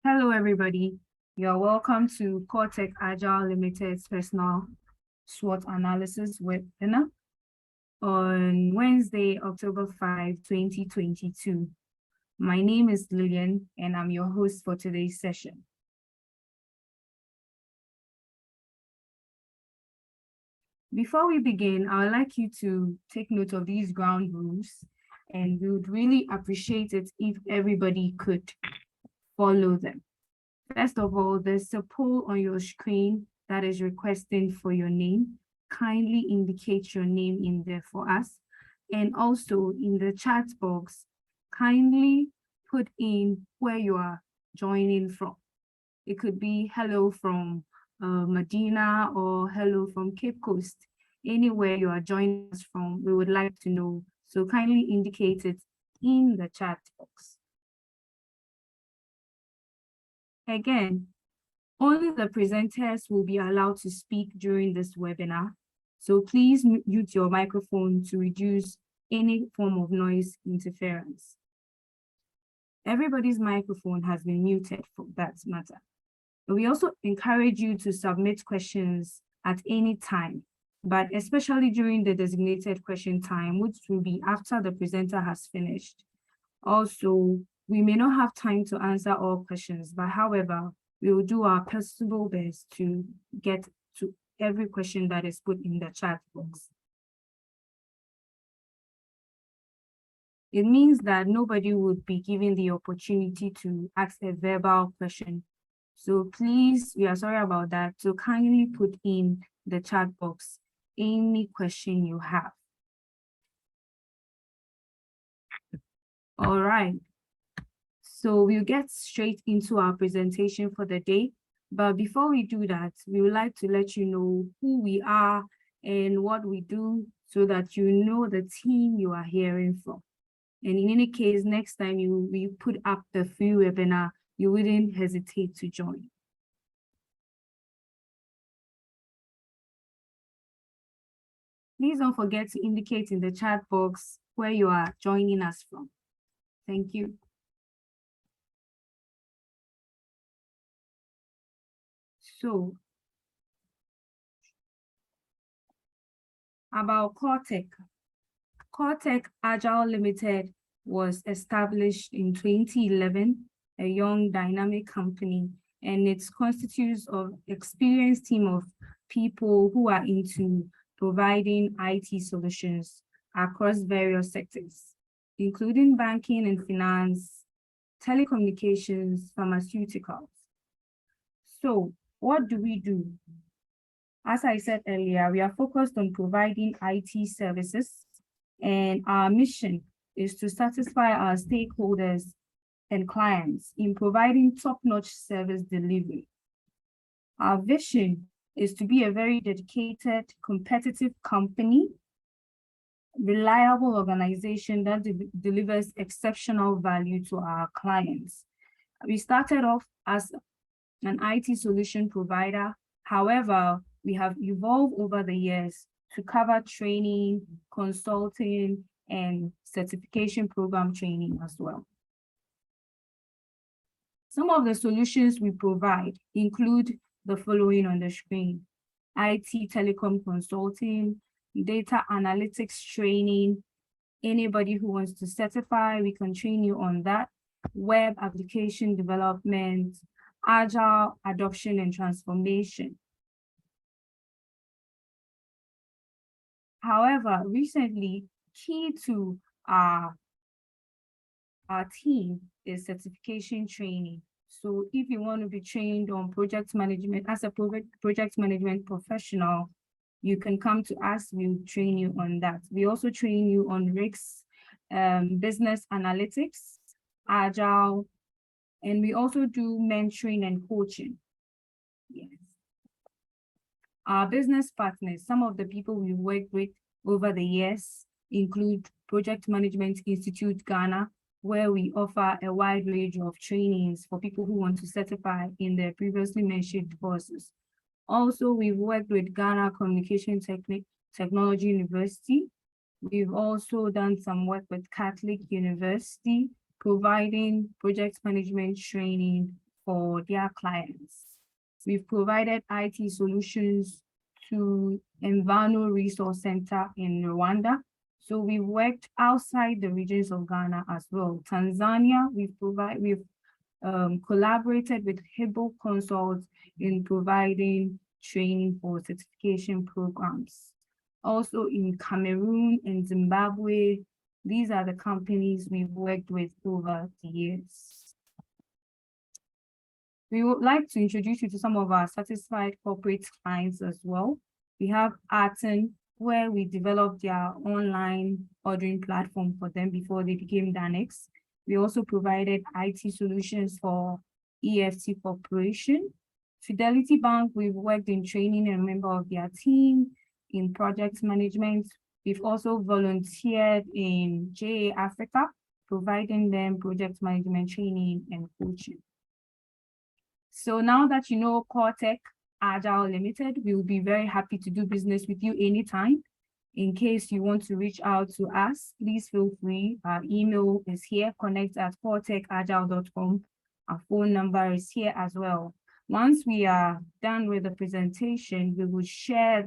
Hello, everybody. You're welcome to CoreTech Agile Limited's personal SWOT analysis webinar on Wednesday, October 5, 2022. My name is Lillian, and I'm your host for today's session. Before we begin, I would like you to take note of these ground rules, and we would really appreciate it if everybody could follow them. First of all, there's a poll on your screen that is requesting for your name. Kindly indicate your name in there for us. And also in the chat box, kindly put in where you are joining from. It could be hello from Medina or hello from Cape Coast. Anywhere you are joining us from, we would like to know. So kindly indicate it in the chat box. Again, only the presenters will be allowed to speak during this webinar. So please mute your microphone to reduce any form of noise interference. Everybody's microphone has been muted for that matter. We also encourage you to submit questions at any time, but especially during the designated question time, which will be after the presenter has finished. Also, we may not have time to answer all questions, but however, we will do our possible best to get to every question that is put in the chat box. It means that nobody would be given the opportunity to ask a verbal question. So please, we are sorry about that. So kindly put in the chat box any question you have. All right. So we'll get straight into our presentation for the day. But before we do that, we would like to let you know who we are and what we do so that you know the team you are hearing from. And in any case, next time we put up the free webinar, you wouldn't hesitate to join. Please don't forget to indicate in the chat box where you are joining us from. Thank you. So, about CoreTech. CoreTech Agile Limited was established in 2011, a young dynamic company, and it constitutes of experienced team of people who are into providing IT solutions across various sectors, including banking and finance, telecommunications, pharmaceuticals. So what do we do? As I said earlier, we are focused on providing IT services, and our mission is to satisfy our stakeholders and clients in providing top-notch service delivery. Our vision is to be a very dedicated, competitive company, reliable organization that delivers exceptional value to our clients. We started off as an IT solution provider. However, we have evolved over the years to cover training, consulting, and certification program training as well. Some of the solutions we provide include the following on the screen: IT telecom consulting, data analytics training. Anybody who wants to certify, we can train you on that. Web application development, Agile adoption and transformation. However, recently, key to our team is certification training. So if you want to be trained on project management as a project management professional, you can come to us, we'll train you on that. We also train you on risks, business analytics, Agile, and we also do mentoring and coaching. Yes. Our business partners, some of the people we work with over the years include Project Management Institute Ghana, where we offer a wide range of trainings for people who want to certify in the previously mentioned courses. Also, we've worked with Ghana Communication Technology University. We've also done some work with Catholic University, providing project management training for their clients. We've provided IT solutions to Envano Resource Center in Rwanda. So we worked outside the regions of Ghana as well. Tanzania, we've collaborated with Hebo Consult in providing training for certification programs. Also in Cameroon and Zimbabwe, these are the companies we've worked with over the years. We would like to introduce you to some of our satisfied corporate clients as well. We have Arton, where we developed their online ordering platform for them before they became Danex. We also provided IT solutions for EFT Corporation. Fidelity Bank, we've worked in training a member of their team in project management. We've also volunteered in JA Africa, providing them project management training and coaching. So now that you know CoreTech Agile Limited, we will be very happy to do business with you anytime. In case you want to reach out to us, please feel free. Our email is here, connect@coretechagile.com. Our phone number is here as well. Once we are done with the presentation, we will share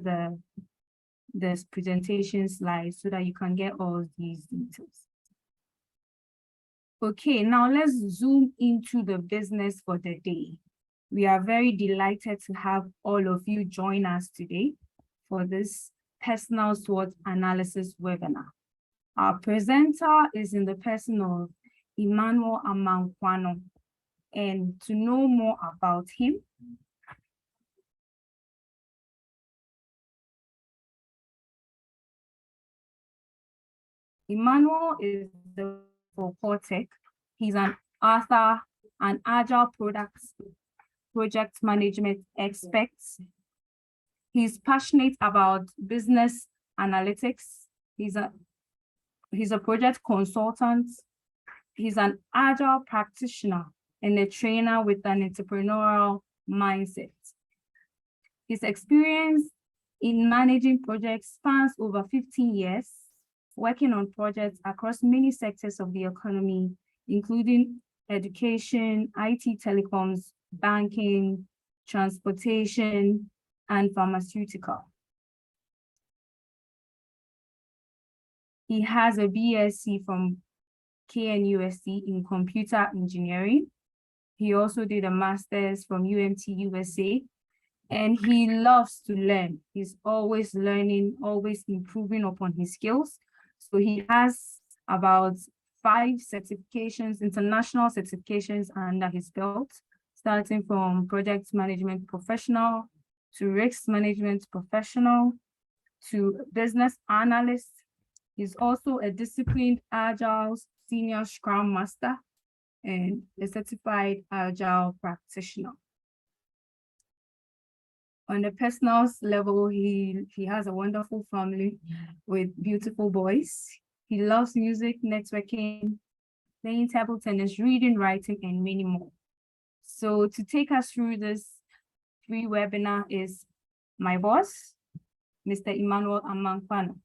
this presentation slides so that you can get all these details. Okay, now let's zoom into the business for the day. We are very delighted to have all of you join us today for this personal SWOT analysis webinar. Our presenter is in the person of Emmanuel Amankwano. And to know more about him, Emmanuel is for CoreTech. He's an author, an Agile project management expert. He's passionate about business analytics. He's a project consultant. He's an Agile practitioner and a trainer with an entrepreneurial mindset. His experience in managing projects spans over 15 years, working on projects across many sectors of the economy, including education, IT telecoms, banking, transportation, and pharmaceutical. He has a BSc from KNUST in computer engineering. He also did a master's from UMT USA, and he loves to learn. He's always learning, always improving upon his skills. So he has about 5 certifications, international certifications under his belt, starting from project management professional to risk management professional to business analyst. He's also a disciplined Agile senior Scrum Master and a certified Agile practitioner. On a personal level, he has a wonderful family with beautiful boys. He loves music, networking, playing table tennis, reading, writing, and many more. So to take us through this free webinar is my boss, Mr. Emmanuel Amankwano.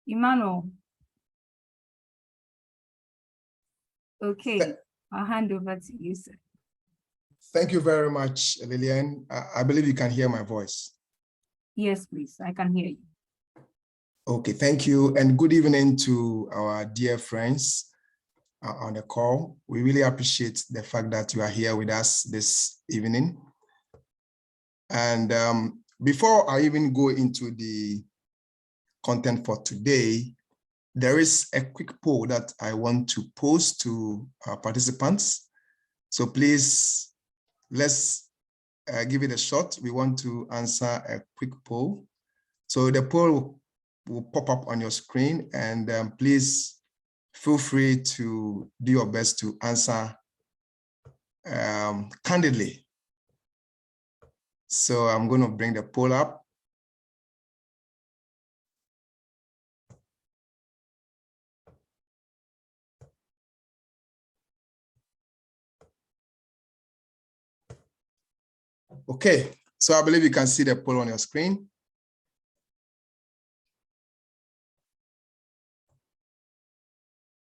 Emmanuel. Okay, I'll hand over to you, sir. Thank you very much, Lillian. I believe you can hear my voice. Yes, please, I can hear you. Okay, thank you, and good evening to our dear friends on the call. We really appreciate the fact that you are here with us this evening. And before I even go into the content for today, there is a quick poll that I want to pose to our participants. So please, let's give it a shot. We want to answer a quick poll. So the poll will pop up on your screen, and please feel free to do your best to answer candidly. So I'm going to bring the poll up. Okay, so I believe you can see the poll on your screen.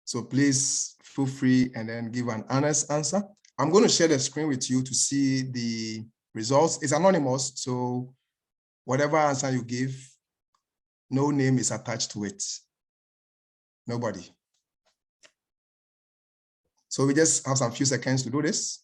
So please feel free and then give an honest answer. I'm going to share the screen with you to see the results. It's anonymous, so whatever answer you give, no name is attached to it. Nobody. So we just have some few seconds to do this.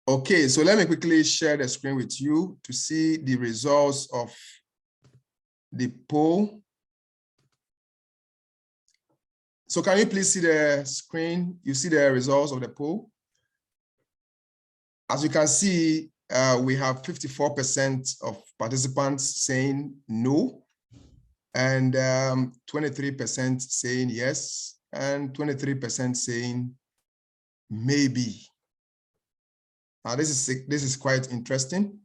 Okay, so let me quickly share the screen with you to see the results of the poll. So can you please see the screen? You see the results of the poll? As you can see, we have 54% of participants saying no, and 23% saying yes, and 23% saying maybe. Now, this is quite interesting,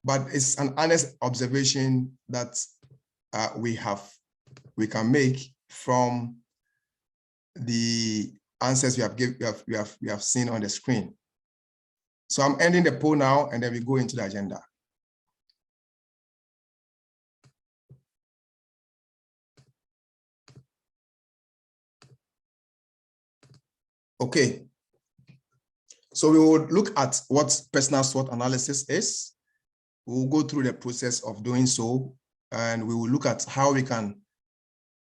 but it's an honest observation that we can make from the answers we have seen on the screen. So I'm ending the poll now, and then we go into the agenda. Okay. So we will look at what personal SWOT analysis is. We will go through the process of doing so, and we will look at how we can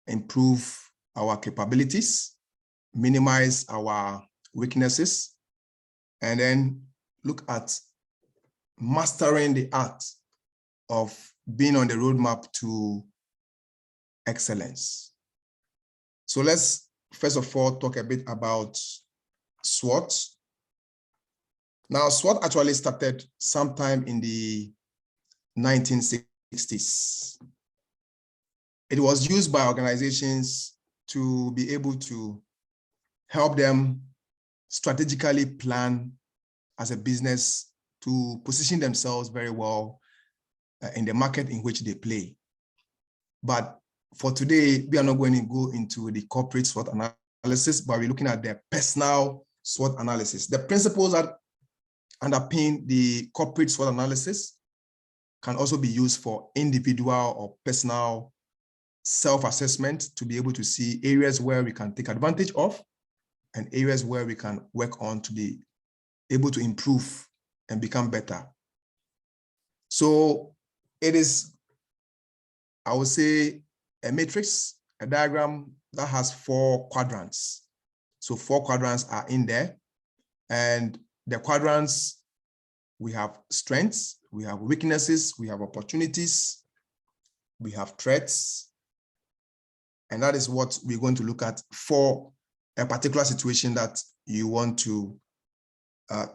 improve our capabilities, minimize our weaknesses, and then look at mastering the art of being on the roadmap to excellence. So let's first of all talk a bit about SWOT. Now, SWOT actually started sometime in the 1960s. It was used by organizations to be able to help them strategically plan as a business to position themselves very well in the market in which they play. But for today, we are not going to go into the corporate SWOT analysis, but we're looking at the personal SWOT analysis. The principles that underpin the corporate SWOT analysis can also be used for individual or personal self-assessment to be able to see areas where we can take advantage of and areas where we can work on to be able to improve and become better. So it is, I would say, a matrix, a diagram that has 4 quadrants. So 4 quadrants are in there. And the quadrants, we have strengths, we have weaknesses, we have opportunities, we have threats. And that is what we're going to look at for a particular situation that you want to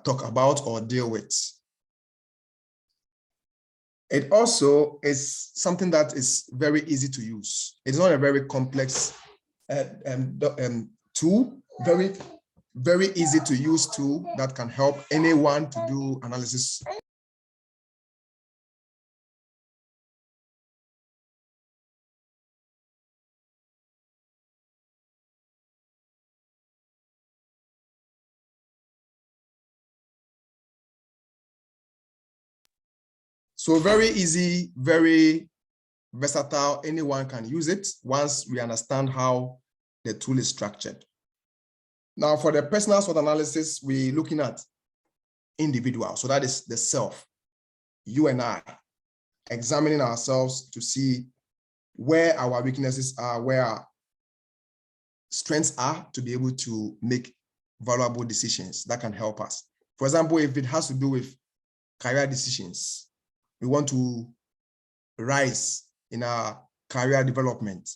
talk about or deal with. It also is something that is very easy to use. It's not a very complex tool, very easy to use tool that can help anyone to do analysis. So very easy, very versatile. Anyone can use it once we understand how the tool is structured. Now, for the personal SWOT analysis, we're looking at individual. So that is the self, you and I, examining ourselves to see where our weaknesses are, where our strengths are, to be able to make valuable decisions that can help us. For example, if it has to do with career decisions, we want to rise in our career development,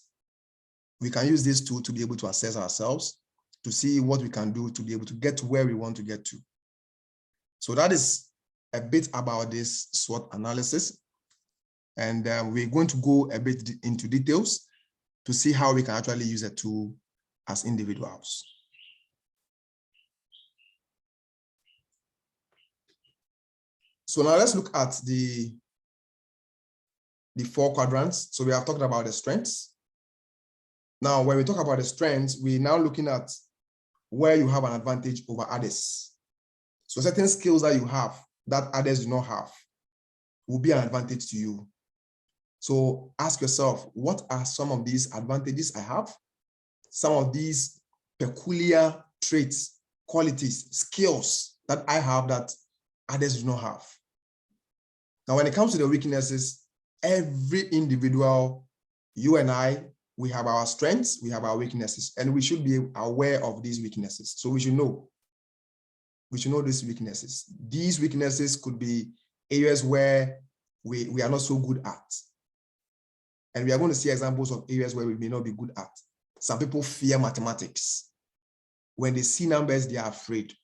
we can use this tool to be able to assess ourselves, to see what we can do to be able to get to where we want to get to. So that is a bit about this SWOT analysis. And we're going to go a bit into details to see how we can actually use a tool as individuals. So now let's look at the 4 quadrants. So we have talked about the strengths. Now, when we talk about the strengths, we're now looking at where you have an advantage over others. So certain skills that you have that others do not have will be an advantage to you. So ask yourself, what are some of these advantages I have? Some of these peculiar traits, qualities, skills that I have that others do not have. Now, when it comes to the weaknesses, every individual, you and I, we have our strengths, we have our weaknesses, and we should be aware of these weaknesses. So we should know these weaknesses. These weaknesses could be areas where we are not so good at. And we are going to see examples of areas where we may not be good at. Some people fear mathematics. When they see numbers, they are afraid.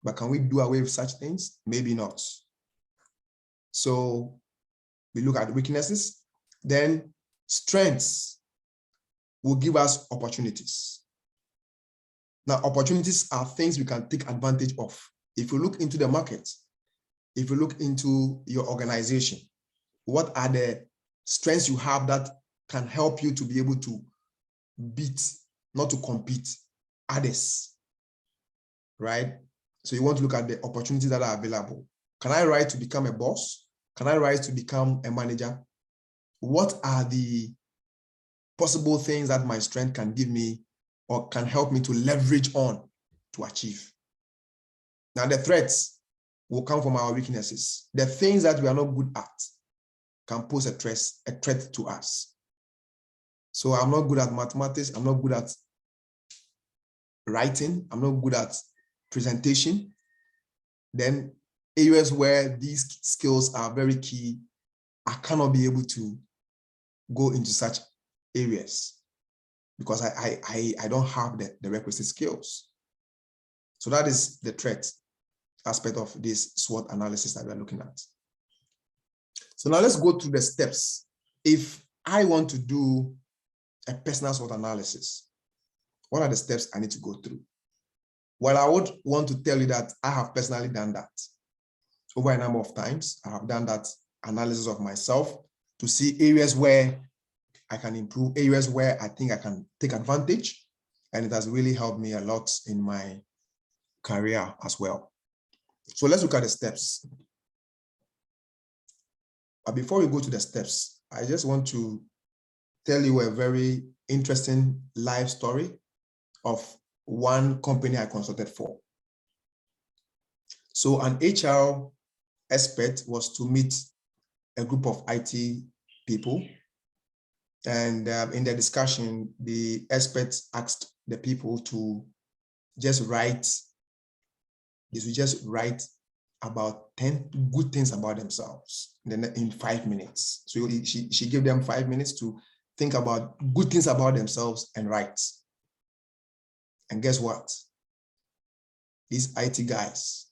But can we do away with such things? Maybe not. So we look at weaknesses. Then strengths will give us opportunities. Now, opportunities are things we can take advantage of. If you look into the market, if you look into your organization, what are the strengths you have that can help you to be able to beat, not to compete, others, right? So you want to look at the opportunities that are available. Can I rise to become a boss? Can I rise to become a manager? What are the possible things that my strength can give me or can help me to leverage on to achieve? Now, the threats will come from our weaknesses. The things that we are not good at can pose a threat to us. So I'm not good at mathematics. I'm not good at writing. I'm not good at presentation. Then areas where these skills are very key, I cannot be able to go into such areas because I don't have the requisite skills. So that is the threat aspect of this SWOT analysis that we're looking at. So now let's go through the steps. If I want to do a personal SWOT analysis, what are the steps I need to go through? Well, I would want to tell you that I have personally done that. Over a number of times, I have done that analysis of myself to see areas where I can improve, areas where I think I can take advantage, and it has really helped me a lot in my career as well. So let's look at the steps. But before we go to the steps, I just want to tell you a very interesting life story of one company I consulted for. So an HR expert was to meet a group of IT people. And in the discussion, the experts asked the people to just write about 10 good things about themselves in 5 minutes. So she gave them 5 minutes to think about good things about themselves and write. And guess what? These IT guys,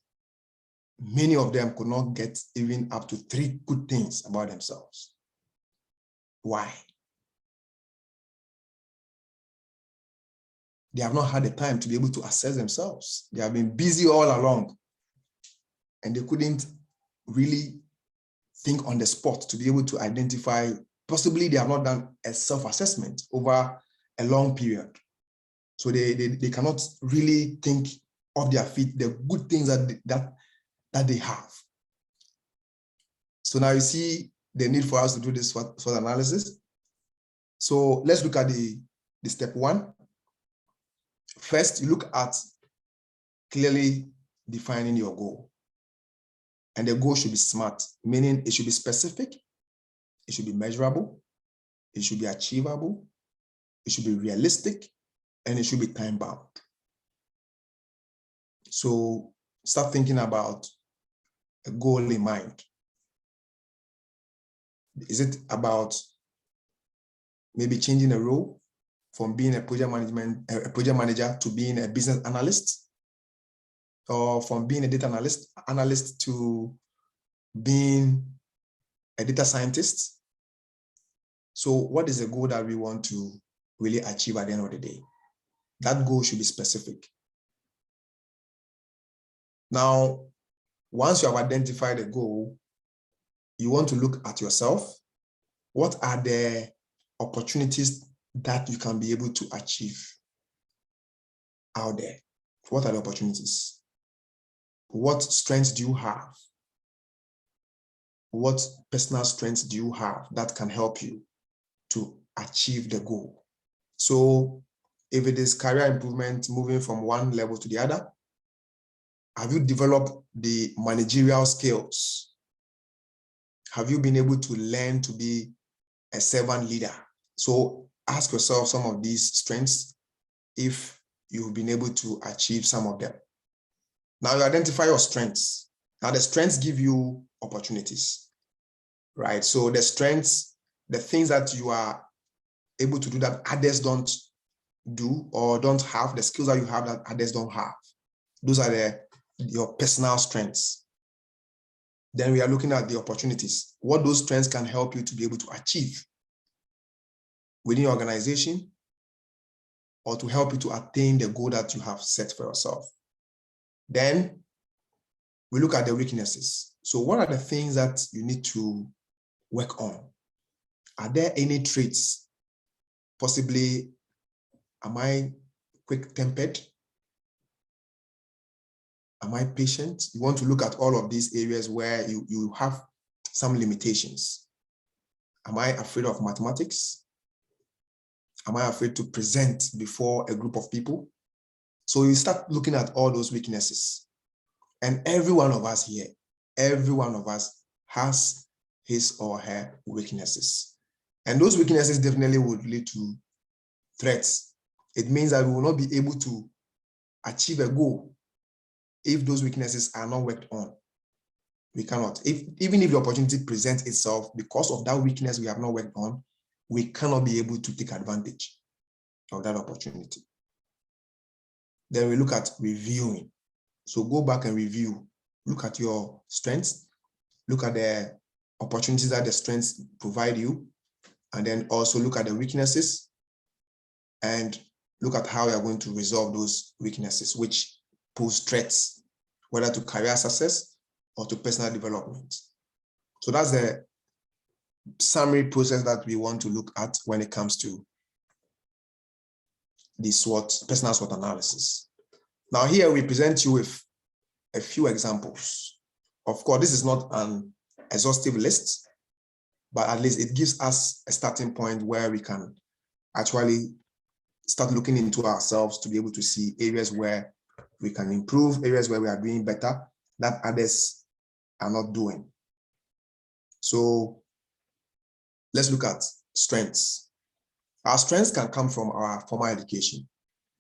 many of them could not get even up to 3 good things about themselves. Why? They have not had the time to be able to assess themselves. They have been busy all along, and they couldn't really think on the spot to be able to identify, possibly they have not done a self-assessment over a long period. So they cannot really think off their feet the good things that they have. So now you see the need for us to do this SWOT analysis. So let's look at the step 1. First, you look at clearly defining your goal. And the goal should be SMART, meaning it should be specific, it should be measurable, it should be achievable, it should be realistic, and it should be time-bound. So start thinking about a goal in mind. Is it about maybe changing a role from being a project manager to being a business analyst, or from being a data analyst to being a data scientist? So what is the goal that we want to really achieve at the end of the day? That goal should be specific. Now, once you have identified a goal, you want to look at yourself. What are the opportunities that you can be able to achieve out there? What are the opportunities? What strengths do you have? What personal strengths do you have that can help you to achieve the goal? So if it is career improvement, moving from one level to the other, have you developed the managerial skills? Have you been able to learn to be a servant leader? So ask yourself some of these strengths if you've been able to achieve some of them. Now you identify your strengths. Now the strengths give you opportunities, right? So the strengths, the things that you are able to do that others don't do or don't have, the skills that you have that others don't have. Those are your personal strengths. Then we are looking at the opportunities, what those strengths can help you to be able to achieve within your organization or to help you to attain the goal that you have set for yourself. Then we look at the weaknesses. So what are the things that you need to work on? Are there any traits? Possibly, am I quick-tempered? Am I patient? You want to look at all of these areas where you have some limitations. Am I afraid of mathematics? Am I afraid to present before a group of people? So you start looking at all those weaknesses. And every one of us here, every one of us has his or her weaknesses. And those weaknesses definitely would lead to threats. It means that we will not be able to achieve a goal if those weaknesses are not worked on. We cannot. Even if the opportunity presents itself, because of that weakness we have not worked on, we cannot be able to take advantage of that opportunity. Then we look at reviewing. So go back and review. Look at your strengths. Look at the opportunities that the strengths provide you. And then also look at the weaknesses and look at how you're going to resolve those weaknesses, which pose threats, whether to career success or to personal development. So that's the summary process that we want to look at when it comes to the SWOT, personal SWOT analysis. Now here we present you with a few examples. Of course, this is not an exhaustive list, but at least it gives us a starting point where we can actually start looking into ourselves to be able to see areas where we can improve, areas where we are doing better that others are not doing. So let's look at strengths. Our strengths can come from our formal education.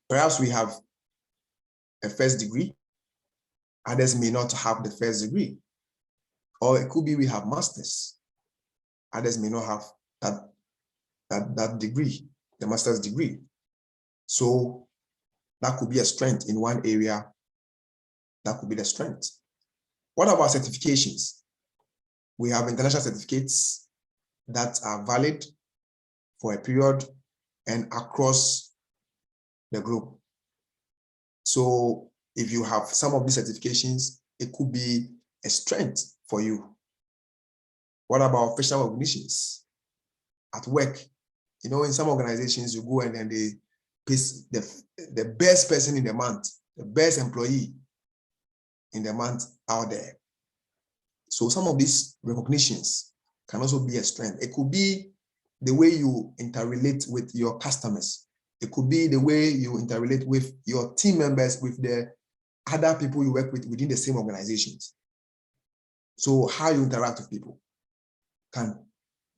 Perhaps we have a first degree. Others may not have the first degree. Or it could be we have masters. Others may not have that degree, the master's degree. So that could be a strength in one area. That could be the strength. What about certifications? We have international certificates that are valid for a period and across the globe. So if you have some of these certifications, it could be a strength for you. What about official recognitions at work? You know, in some organizations, you go and then they pick the best person in the month, the best employee in the month out there. So some of these recognitions can also be a strength. It could be the way you interrelate with your customers. It could be the way you interrelate with your team members, with the other people you work with within the same organizations. So how you interact with people can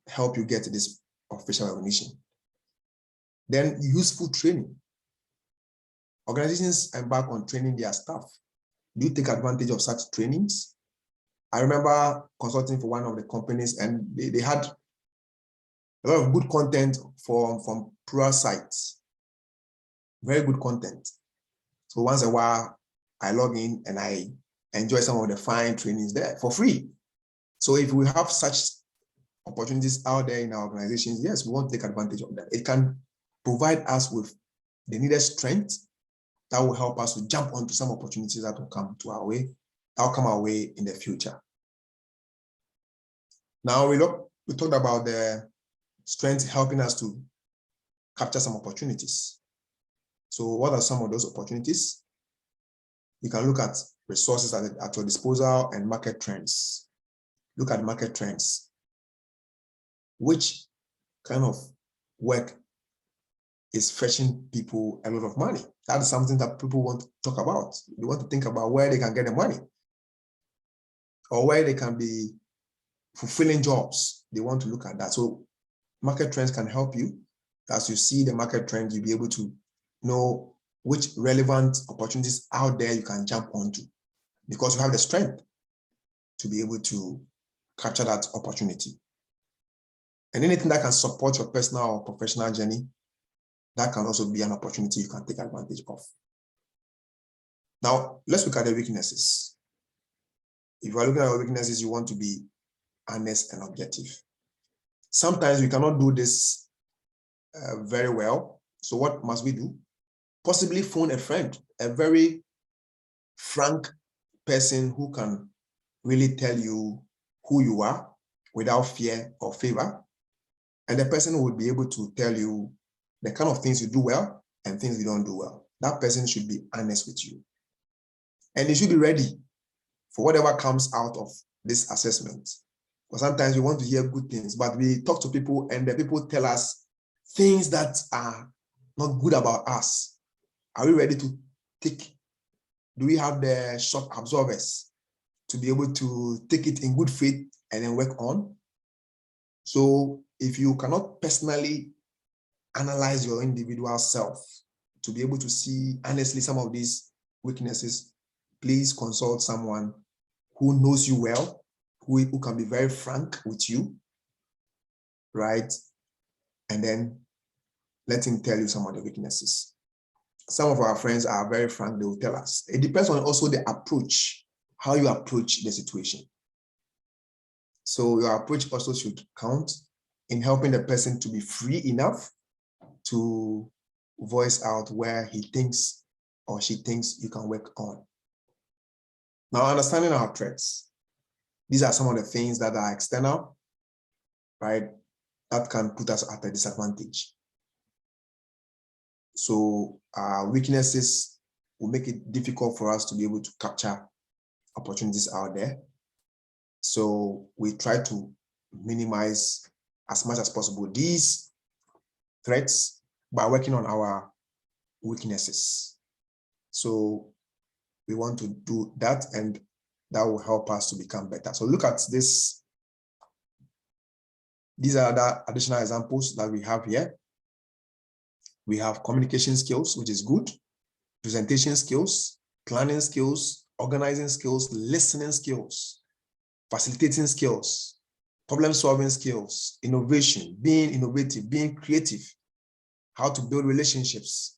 help you get this official recognition. Then useful training. Organizations embark on training their staff. Do you take advantage of such trainings? I remember consulting for one of the companies, and they had a lot of good content from plural sites. Very good content. So once a while, I log in and I enjoy some of the fine trainings there for free. So if we have such opportunities out there in our organizations, yes, we want to take advantage of that. It can provide us with the needed strength that will help us to jump onto some opportunities that will come to our way, that will come our way in the future. Now we talked about the strength helping us to capture some opportunities. So what are some of those opportunities? You can look at resources at your disposal and market trends. Look at market trends. Which kind of work is fetching people a lot of money? That is something that people want to talk about. They want to think about where they can get the money or where they can be fulfilling jobs. They want to look at that. So market trends can help you. As you see the market trend, you'll be able to know which relevant opportunities out there you can jump onto, because you have the strength to be able to capture that opportunity. And anything that can support your personal or professional journey, that can also be an opportunity you can take advantage of. Now, let's look at the weaknesses. If you are looking at your weaknesses, you want to be honest and objective. Sometimes we cannot do this very well. So what must we do? Possibly phone a friend, a very frank person who can really tell you who you are without fear or favor. And the person will be able to tell you the kind of things you do well and things you don't do well. That person should be honest with you. And you should be ready for whatever comes out of this assessment. Because sometimes we want to hear good things, but we talk to people and the people tell us things that are not good about us. Are we ready to take? Do we have the shock absorbers to be able to take it in good faith and then work on? So if you cannot personally analyze your individual self to be able to see honestly some of these weaknesses, please consult someone who knows you well, who can be very frank with you, right? And then let him tell you some of the weaknesses. Some of our friends are very frank, they will tell us. It depends on also the approach, how you approach the situation. So your approach also should count in helping the person to be free enough to voice out where he thinks or she thinks you can work on. Now, understanding our threats. These are some of the things that are external, right? That can put us at a disadvantage. So weaknesses will make it difficult for us to be able to capture opportunities out there. So we try to minimize as much as possible these threats by working on our weaknesses. So we want to do that, and that will help us to become better. So look at this. These are the additional examples that we have here. We have communication skills, which is good, presentation skills, planning skills, organizing skills, listening skills, facilitating skills, problem-solving skills, innovation, being innovative, being creative, how to build relationships,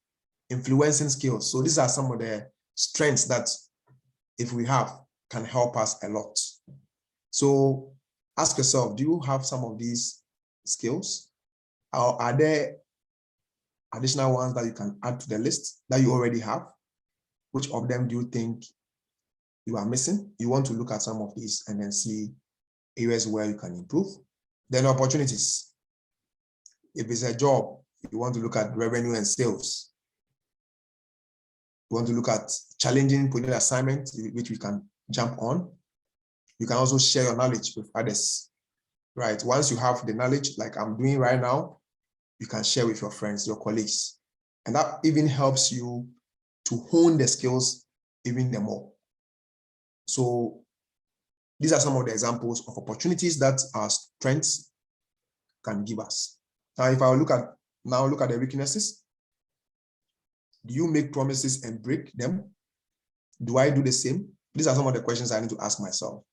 influencing skills. So these are some of the strengths that, if we have, can help us a lot. So ask yourself, do you have some of these skills? Or are there additional ones that you can add to the list that you already have? Which of them do you think you are missing? You want to look at some of these and then see areas where you can improve. Then opportunities. If it's a job, you want to look at revenue and sales. You want to look at challenging project assignments, which we can jump on. You can also share your knowledge with others, right? Once you have the knowledge, like I'm doing right now, you can share with your friends, your colleagues. And that even helps you to hone the skills even more. So these are some of the examples of opportunities that our strengths can give us. Now, if I look at the weaknesses, do you make promises and break them? Do I do the same? These are some of the questions I need to ask myself.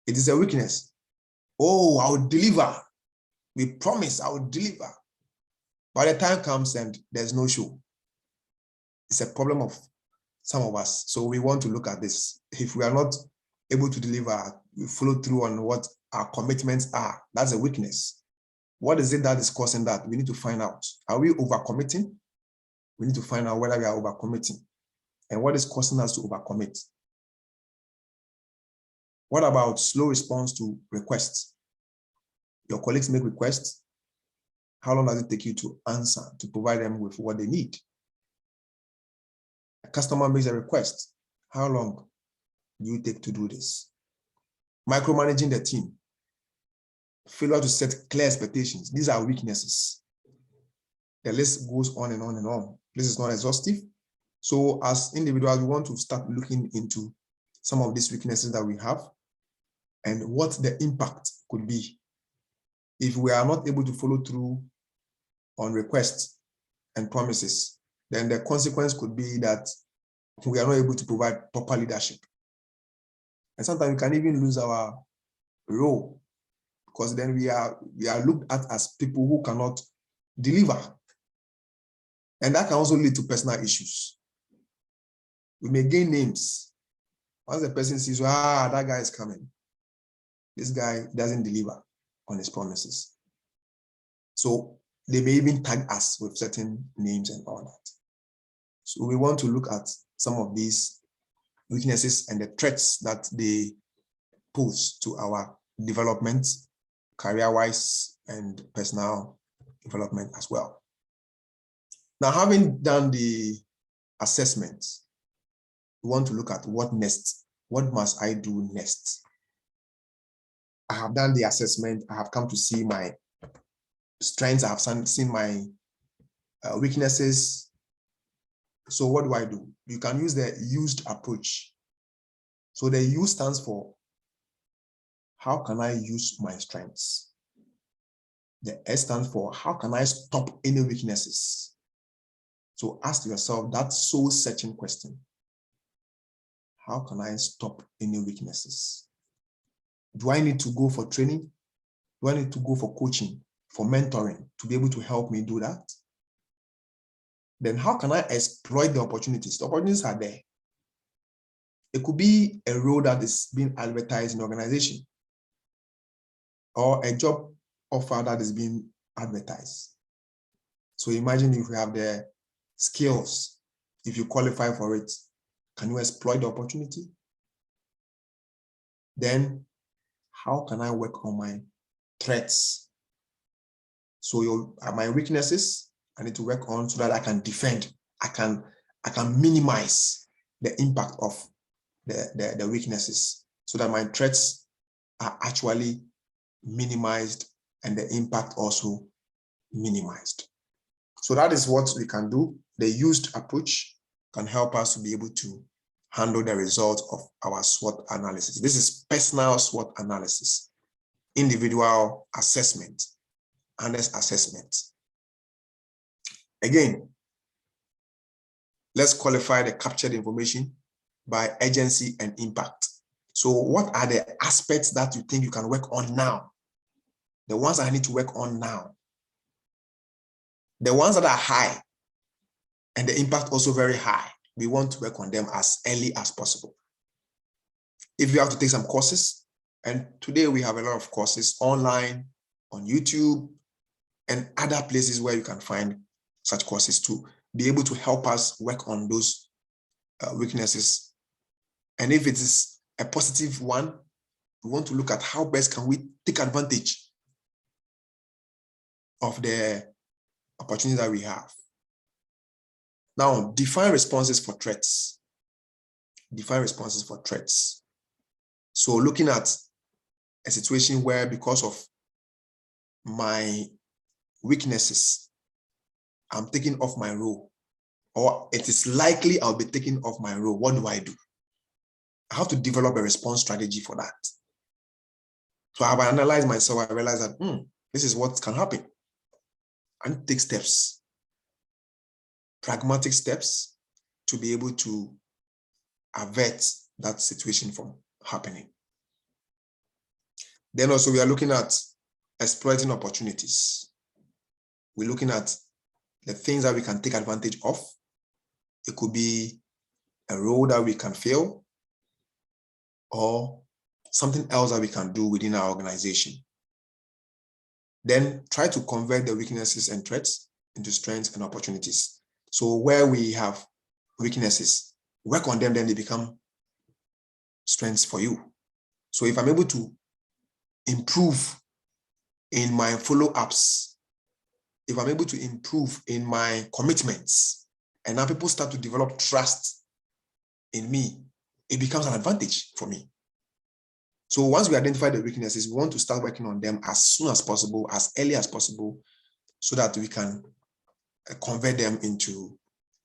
It is a weakness. Oh, I will deliver. We promise I will deliver. By the time comes and there's no show. It's a problem of some of us. So we want to look at this. If we are not able to deliver, we follow through on what our commitments are. That's a weakness. What is it that is causing that? We need to find out. Are we overcommitting? We need to find out whether we are overcommitting. And what is causing us to overcommit? What about slow response to requests? Your colleagues make requests. How long does it take you to answer, to provide them with what they need? A customer makes a request. How long do you take to do this? Micromanaging the team. Failure to set clear expectations. These are weaknesses. The list goes on and on and on. This is not exhaustive. So as individuals, we want to start looking into some of these weaknesses that we have and what the impact could be if we are not able to follow through on requests and promises. Then the consequence could be that we are not able to provide proper leadership. And sometimes we can even lose our role because then we are looked at as people who cannot deliver. And that can also lead to personal issues. We may gain names. Once the person sees, that guy is coming. This guy doesn't deliver on his promises. So they may even tag us with certain names and all that. So we want to look at some of these weaknesses and the threats that they pose to our development, career-wise and personal development as well. Now, having done the assessment, we want to look at what next. What must I do next? I have done the assessment. I have come to see my strengths. I have seen my weaknesses. So what do? You can use the used approach. So the use stands for how can I use my strengths? The S stands for how can I stop any weaknesses? So ask yourself that soul-searching question. How can I stop any weaknesses? Do I need to go for training? Do I need to go for coaching, for mentoring to be able to help me do that? Then how can I exploit the opportunities? The opportunities are there. It could be a role that is being advertised in the organization or a job offer that is being advertised. So imagine if you have the skills, if you qualify for it, can you exploit the opportunity? Then how can I work on my threats? So my weaknesses, I need to work on so that I can defend. I can minimize the impact of the weaknesses so that my threats are actually minimized and the impact also minimized. So that is what we can do. The used approach can help us to be able to handle the results of our SWOT analysis. This is personal SWOT analysis, individual assessment, honest assessment. Again, let's qualify the captured information by urgency and impact. So what are the aspects that you think you can work on now? The ones I need to work on now. The ones that are high and the impact also very high, we want to work on them as early as possible. If you have to take some courses, and today we have a lot of courses online, on YouTube, and other places where you can find such courses to be able to help us work on those weaknesses. And if it is a positive one, we want to look at how best can we take advantage of the opportunity that we have. Now, define responses for threats. Define responses for threats. So looking at a situation where because of my weaknesses, I'm taking off my role, or it is likely I'll be taking off my role. What do? I have to develop a response strategy for that. So I have analyzed myself. I realized that this is what can happen. And take steps, pragmatic steps to be able to avert that situation from happening. Then also we are looking at exploiting opportunities. We're looking at the things that we can take advantage of. It could be a role that we can fill or something else that we can do within our organization. Then try to convert the weaknesses and threats into strengths and opportunities. So where we have weaknesses, work on them, then they become strengths for you. So if I'm able to improve in my follow-ups, if I'm able to improve in my commitments, and now people start to develop trust in me, it becomes an advantage for me. So once we identify the weaknesses, we want to start working on them as soon as possible, as early as possible, so that we can convert them into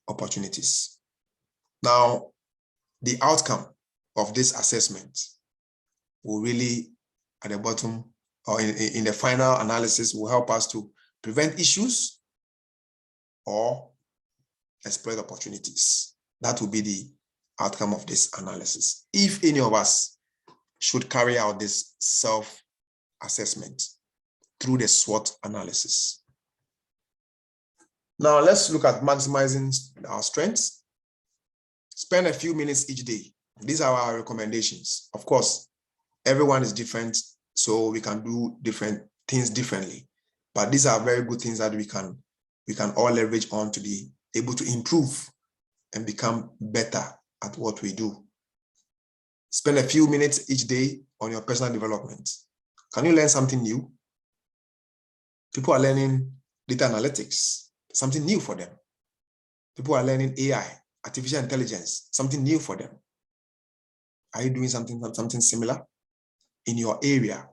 opportunities. Now, the outcome of this assessment will really, at the bottom, or in the final analysis, will help us to prevent issues or exploit opportunities. That will be the outcome of this analysis. If any of us should carry out this self-assessment through the SWOT analysis. Now let's look at maximizing our strengths. Spend a few minutes each day. These are our recommendations. Of course, everyone is different, so we can do different things differently. But these are very good things that we can all leverage on to be able to improve and become better at what we do. Spend a few minutes each day on your personal development. Can you learn something new? People are learning data analytics, something new for them. People are learning AI, artificial intelligence, something new for them. Are you doing something similar in your area?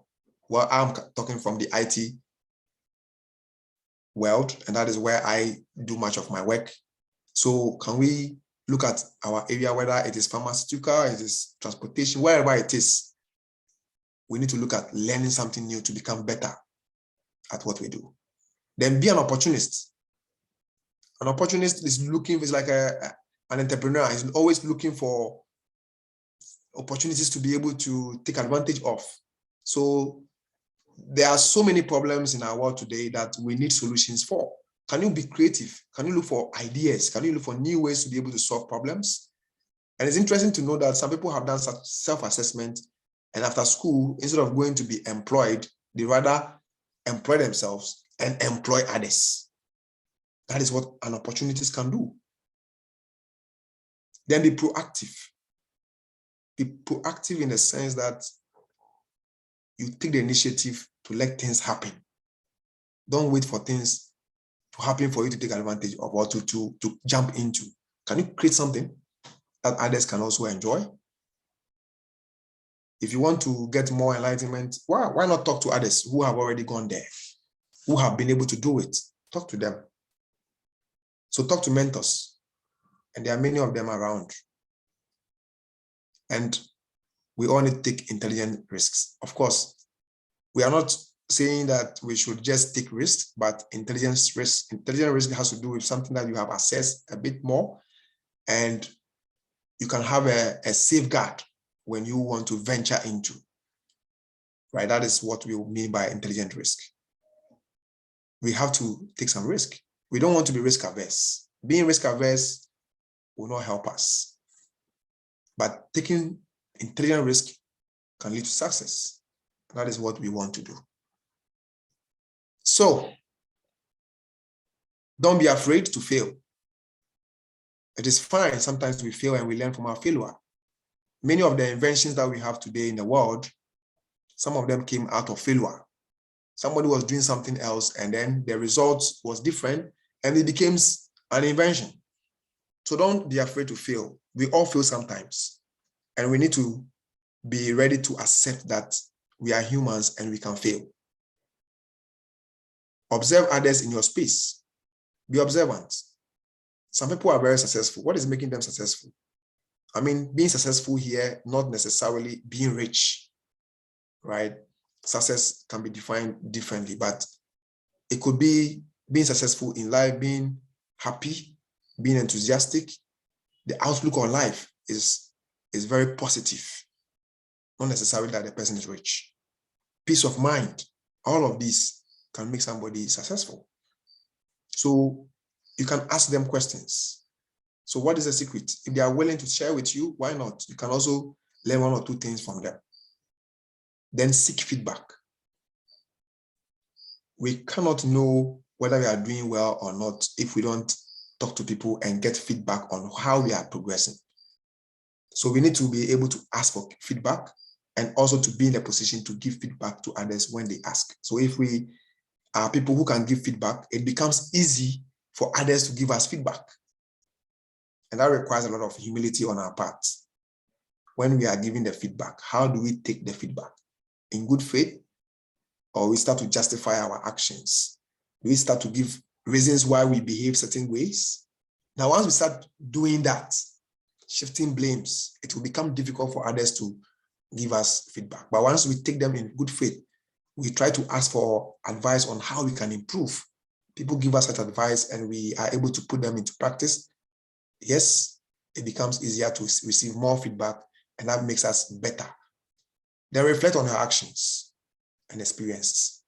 Well, I'm talking from the IT world, and that is where I do much of my work. So can we look at our area, whether it is pharmaceutical, it is transportation, wherever it is, we need to look at learning something new to become better at what we do. Then be an opportunist. An opportunist is like an entrepreneur. He's always looking for opportunities to be able to take advantage of. So there are so many problems in our world today that we need solutions for. Can you be creative? Can you look for ideas? Can you look for new ways to be able to solve problems? And it's interesting to know that some people have done such self-assessment, and after school, instead of going to be employed, they rather employ themselves and employ others. That is what an opportunist can do. Then be proactive. Be proactive in the sense that you take the initiative to let things happen. Don't wait for things to happen for you to take advantage of or to jump into. Can you create something that others can also enjoy? If you want to get more enlightenment, why not talk to others who have already gone there, who have been able to do it? Talk to them. So talk to mentors, and there are many of them around. And we all need to take intelligent risks. Of course, we are not saying that we should just take risks, but intelligent risk has to do with something that you have assessed a bit more, and you can have a safeguard when you want to venture into, right? That is what we mean by intelligent risk. We have to take some risk. We don't want to be risk averse. Being risk averse will not help us. But taking intelligent risk can lead to success. That is what we want to do. So, don't be afraid to fail. It is fine. Sometimes we fail and we learn from our failure. Many of the inventions that we have today in the world, some of them came out of failure. Somebody was doing something else, and then the result was different, and it became an invention. So don't be afraid to fail. We all fail sometimes, and we need to be ready to accept that we are humans and we can fail. Observe others in your space. Be observant. Some people are very successful. What is making them successful? I mean, being successful here, not necessarily being rich, right? Success can be defined differently, but it could be being successful in life, being happy, being enthusiastic. The outlook on life is is very positive, not necessarily that the person is rich. Peace of mind, all of these can make somebody successful. So you can ask them questions. So what is the secret? If they are willing to share with you, why not? You can also learn one or two things from them. Then seek feedback. We cannot know whether we are doing well or not if we don't talk to people and get feedback on how we are progressing. So we need to be able to ask for feedback and also to be in a position to give feedback to others when they ask. So if we are people who can give feedback, it becomes easy for others to give us feedback. And that requires a lot of humility on our part. When we are giving the feedback, how do we take the feedback? In good faith, or we start to justify our actions? Do we start to give reasons why we behave certain ways? Now, once we start doing that, shifting blames, it will become difficult for others to give us feedback. But once we take them in good faith, we try to ask for advice on how we can improve. People give us such advice and we are able to put them into practice. Yes, it becomes easier to receive more feedback, and that makes us better. Then reflect on our actions and experiences.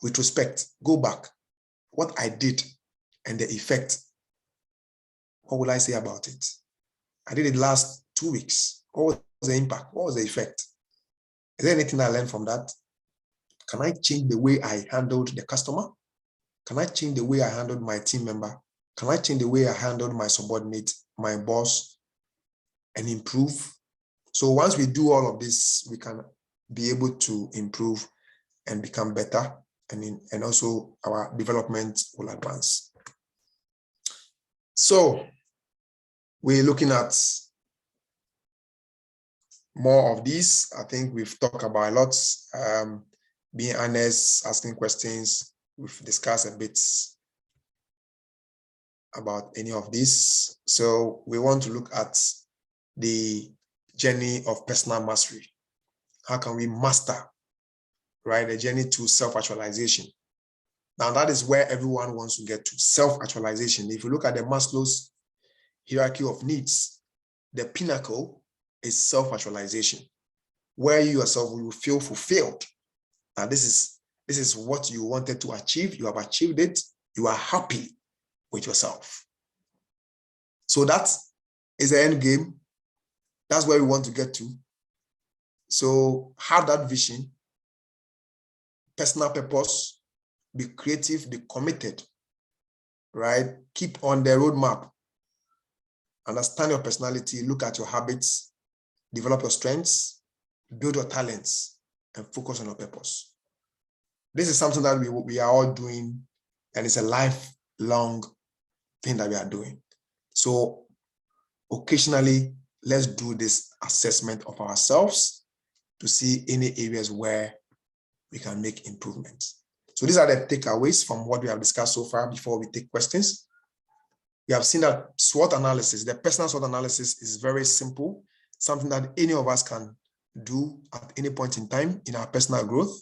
Retrospect, go back, what I did and the effect. What will I say about it? I did it last 2 weeks. What was the impact? What was the effect? Is there anything I learned from that? Can I change the way I handled the customer? Can I change the way I handled my team member? Can I change the way I handled my subordinate, my boss, and improve? So once we do all of this, we can be able to improve and become better, and also our development will advance. So we're looking at more of these. I think we've talked about a lot, being honest, asking questions. We've discussed a bit about any of this. So we want to look at the journey of personal mastery. How can we master, right, the journey to self-actualization? Now, that is where everyone wants to get to, self-actualization. If you look at the Maslow's hierarchy of needs, the pinnacle is self-actualization, where you yourself will feel fulfilled. Now, this is what you wanted to achieve. You have achieved it. You are happy with yourself. So that is the end game. That's where we want to get to. So have that vision, personal purpose, be creative, be committed, right? Keep on the roadmap. Understand your personality, look at your habits, develop your strengths, build your talents, and focus on your purpose. This is something that we are all doing, and it's a lifelong thing that we are doing. So occasionally, let's do this assessment of ourselves to see any areas where we can make improvements. So these are the takeaways from what we have discussed so far before we take questions. We have seen that SWOT analysis, the personal SWOT analysis, is very simple, something that any of us can do at any point in time in our personal growth.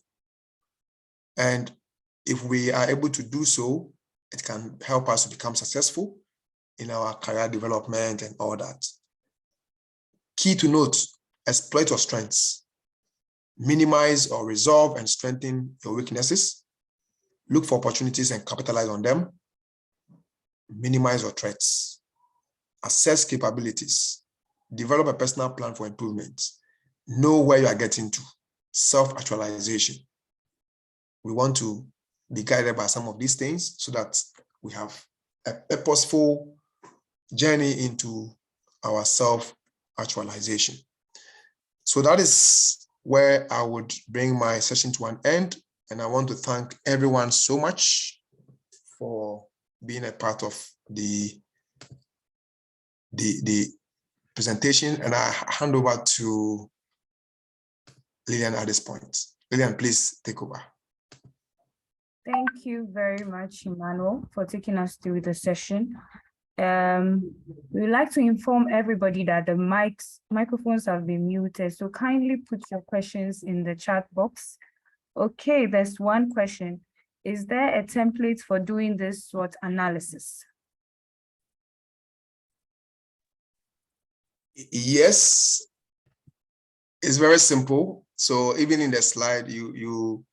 And if we are able to do so, it can help us to become successful in our career development and all that. Key to note, exploit your strengths, minimize or resolve and strengthen your weaknesses, look for opportunities and capitalize on them, minimize your threats, assess capabilities, develop a personal plan for improvement, know where you are getting to, self-actualization. We want to be guided by some of these things so that we have a purposeful journey into our self-actualization. So that is where I would bring my session to an end. And I want to thank everyone so much for being a part of the presentation. And I hand over to Lillian at this point. Lillian, please take over. Thank you very much, Emmanuel, for taking us through the session. We would like to inform everybody that the microphones have been muted, so kindly put your questions in the chat box. Okay, there's one question. Is there a template for doing this SWOT analysis? Yes, It's very simple. So even in the slide, you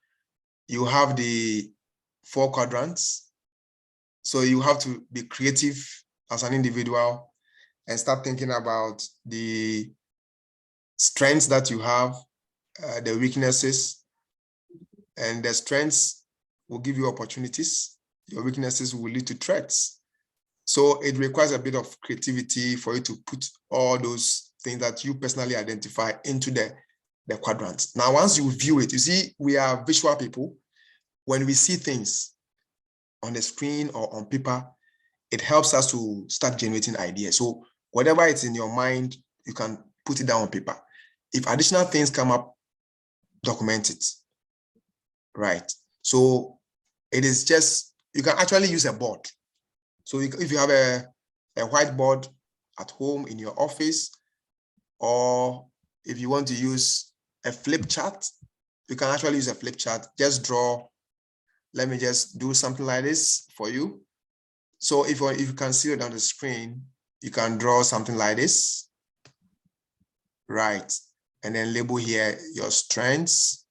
have the 4 quadrants. So you have to be creative as an individual and start thinking about the strengths that you have, the weaknesses, and the strengths will give you opportunities. Your weaknesses will lead to threats. So it requires a bit of creativity for you to put all those things that you personally identify into the quadrants. Now, once you view it, you see, we are visual people. When we see things on the screen or on paper, it helps us to start generating ideas. So whatever it's in your mind, you can put it down on paper. If additional things come up, document it, right? So it is just, you can actually use a board. So if you have a whiteboard at home in your office, or if you want to use a flip chart, you can actually use a flip chart. Just draw. Let me just do something like this for you. So if you can see it on the screen, you can draw something like this, right? And then label here your strengths,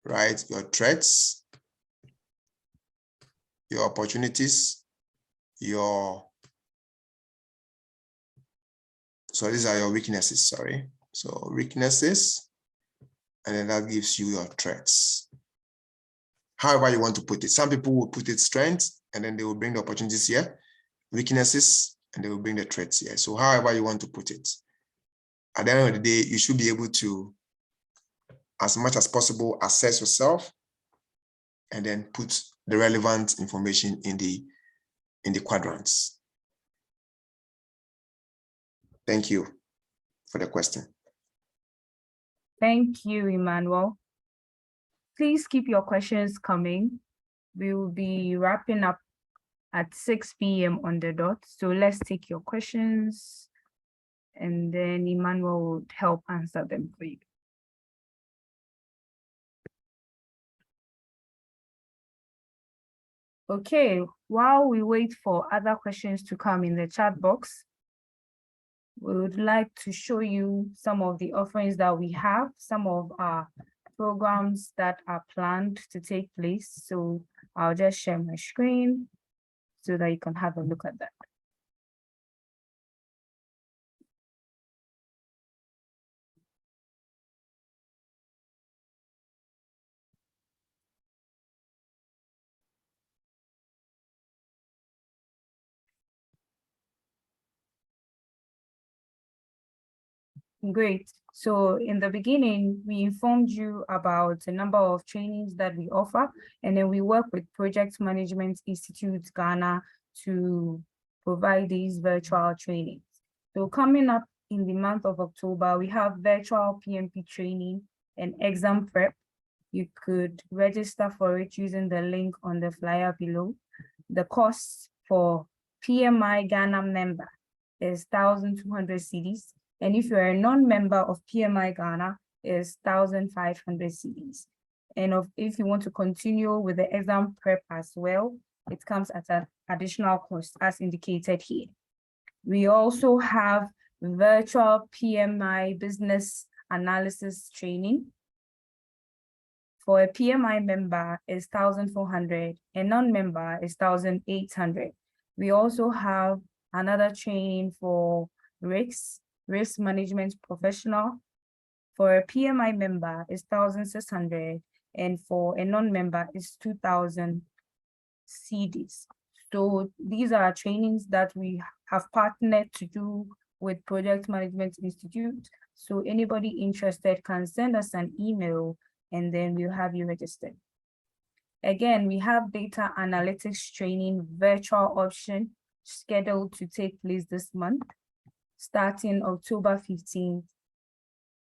right? Your threats, your opportunities, so these are your weaknesses, sorry. So weaknesses, and then that gives you your threats. However you want to put it. Some people will put it strengths, and then they will bring the opportunities here, weaknesses, and they will bring the threats here. So however you want to put it. At the end of the day, you should be able to, as much as possible, assess yourself and then put the relevant information in the quadrants. Thank you for the question. Thank you, Emmanuel. Please keep your questions coming. We will be wrapping up at 6 p.m. on the dot. So let's take your questions, and then Emmanuel will help answer them for you. Okay, while we wait for other questions to come in the chat box, we would like to show you some of the offerings that we have, some of our programs that are planned to take place. So I'll just share my screen so that you can have a look at that. Great. So in the beginning, we informed you about a number of trainings that we offer, and then we work with Project Management Institute Ghana to provide these virtual trainings. So coming up in the month of October, we have virtual PMP training and exam prep. You could register for it using the link on the flyer below. The cost for PMI Ghana member is 1,200 cedis. And if you're a non-member of PMI Ghana, is 1,500 cedis. And if you want to continue with the exam prep as well, it comes at an additional cost as indicated here. We also have virtual PMI business analysis training. For a PMI member is 1,400, a non-member is 1,800. We also have another training for risk management professional. For a PMI member is 1,600, and for a non-member is 2,000 cedis. So these are trainings that we have partnered to do with Project Management Institute. So anybody interested can send us an email, and then we'll have you registered. Again, we have data analytics training virtual option scheduled to take place this month, starting October 15th.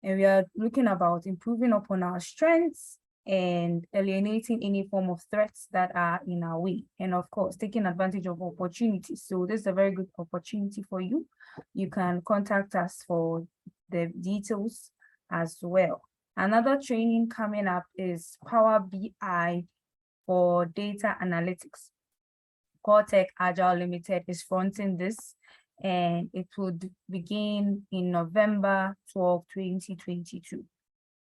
And we are looking about improving upon our strengths and alienating any form of threats that are in our way. And of course, taking advantage of opportunities. So this is a very good opportunity for you. You can contact us for the details as well. Another training coming up is Power BI for data analytics. CoreTech Agile Limited is fronting this, and it would begin in November 12, 2022.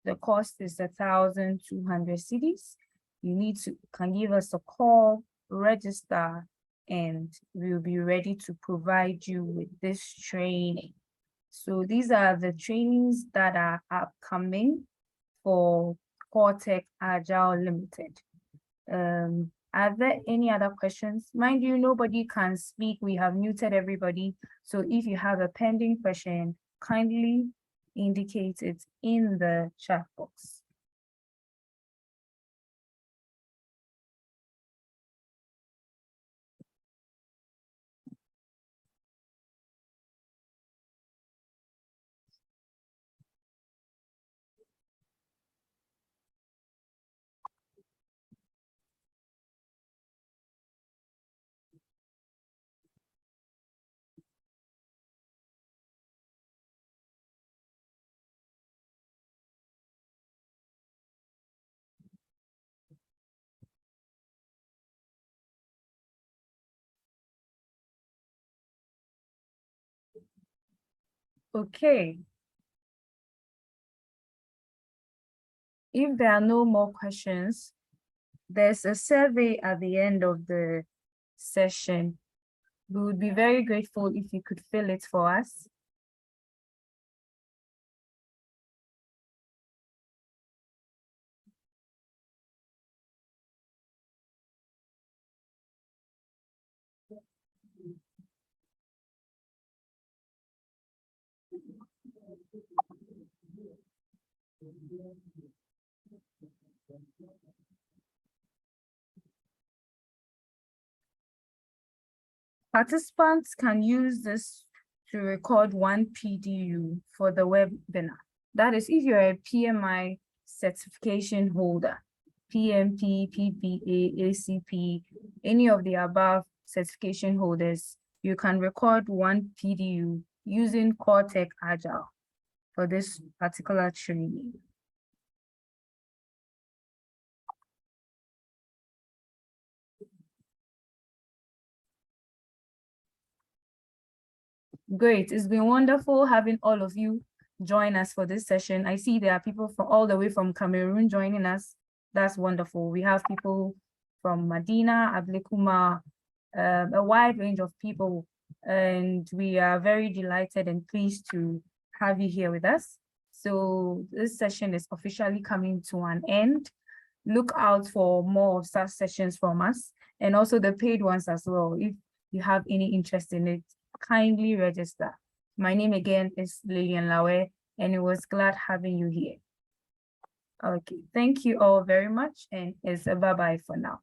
The cost is 1,200 cedis. You can give us a call, register, and we'll be ready to provide you with this training. So these are the trainings that are upcoming for CoreTech Agile Limited. Are there any other questions? Mind you, nobody can speak. We have muted everybody. So if you have a pending question, kindly indicate it in the chat box. Okay. If there are no more questions, there's a survey at the end of the session. We would be very grateful if you could fill it for us. Participants can use this to record one PDU for the webinar. That is, if you're a PMI certification holder, PMP, PPA, ACP, any of the above certification holders, you can record one PDU using CoreTech Agile for this particular training. Great. It's been wonderful having all of you join us for this session. I see there are people from all the way from Cameroon joining us. That's wonderful. We have people from Medina, Ablekuma, a wide range of people, and we are very delighted and pleased to have you here with us. So this session is officially coming to an end. Look out for more of such sessions from us, and also the paid ones as well. If you have any interest in it, kindly register. My name again is Lillian Lawe, and it was glad having you here. Okay, thank you all very much, and it's a bye-bye for now.